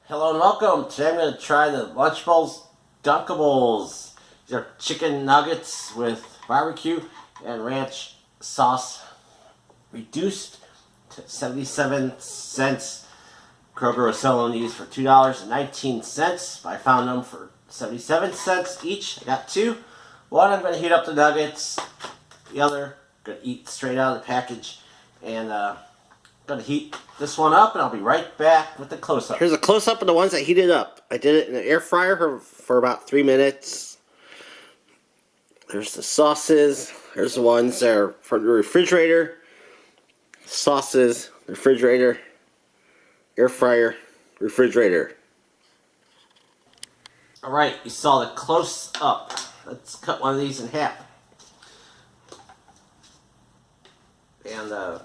Hello and welcome. Today I'm going to try the Lunchables Dunkables. These are chicken nuggets with barbecue and ranch sauce, reduced to 77 cents. Kroger was selling these for $2.19, but I found them for 77 cents each. I got two. One, I'm going to heat up the nuggets. The other, I'm going to eat straight out of the package. And I'm going to heat this one up, and I'll be right back with the close-up. Here's a close-up of the ones that heated up. I did it in the air fryer for about 3 minutes. There's the sauces. There's the ones that are from the refrigerator. Sauces, refrigerator, air fryer, refrigerator. Alright, you saw the close-up. Let's cut one of these in half. And the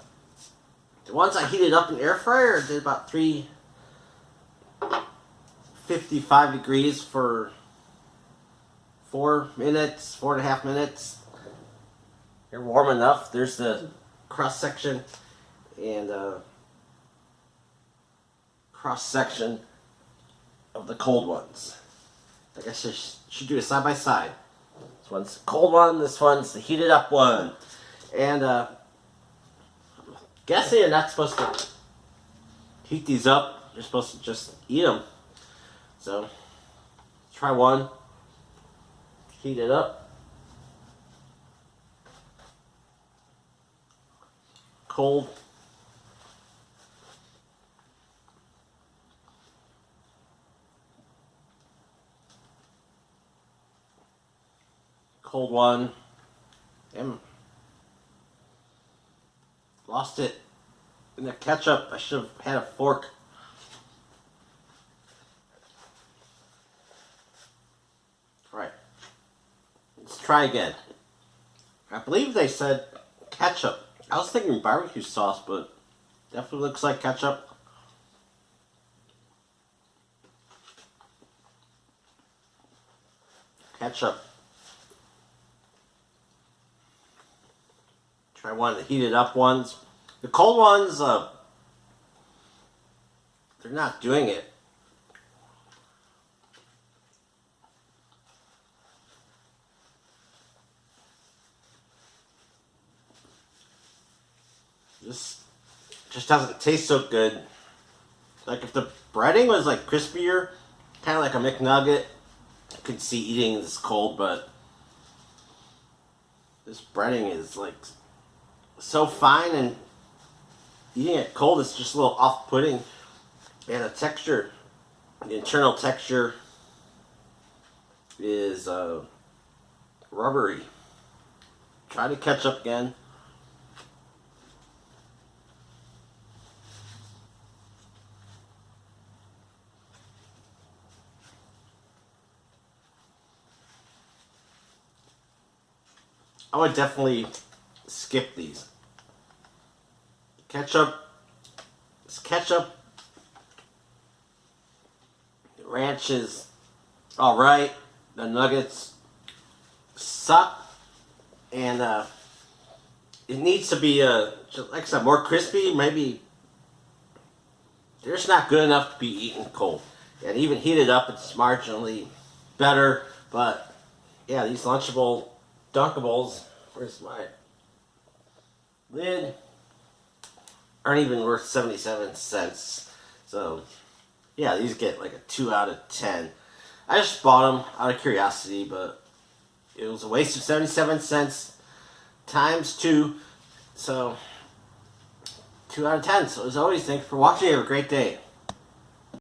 ones I heated up in the air fryer did about 355 degrees for 4 minutes, 4.5 minutes. They're warm enough. There's the cross section and cross section of the cold ones. I guess I should do it side by side. This one's the cold one. This one's the heated up one. And guessing you're not supposed to heat these up. You're supposed to just eat them. So, try one. Heat it up. Cold. Cold one. Lost it in the ketchup. I should have had a fork. Alright. Let's try again. I believe they said ketchup. I was thinking barbecue sauce, but definitely looks like ketchup. Ketchup. Try one of the heated up ones. The cold ones, they're not doing it. This just doesn't taste so good. Like if the breading was like crispier, kind of like a McNugget, I could see eating this cold, but this breading is like so fine, and eating it cold is just a little off-putting. And the texture, the internal texture is rubbery. Try the ketchup again. I would definitely skip these. Ketchup. It's ketchup. The ranch is alright. The nuggets suck. And it needs to be, just like I said, more crispy. Maybe they're just not good enough to be eaten cold. And even heated up, it's marginally better. But yeah, these Lunchable Dunkables, where's my lid, aren't even worth 77 cents. So yeah, these get like a 2 out of 10. I just bought them out of curiosity, but it was a waste of 77 cents times 2. So 2 out of 10. So as always, thanks for watching. Have a great day.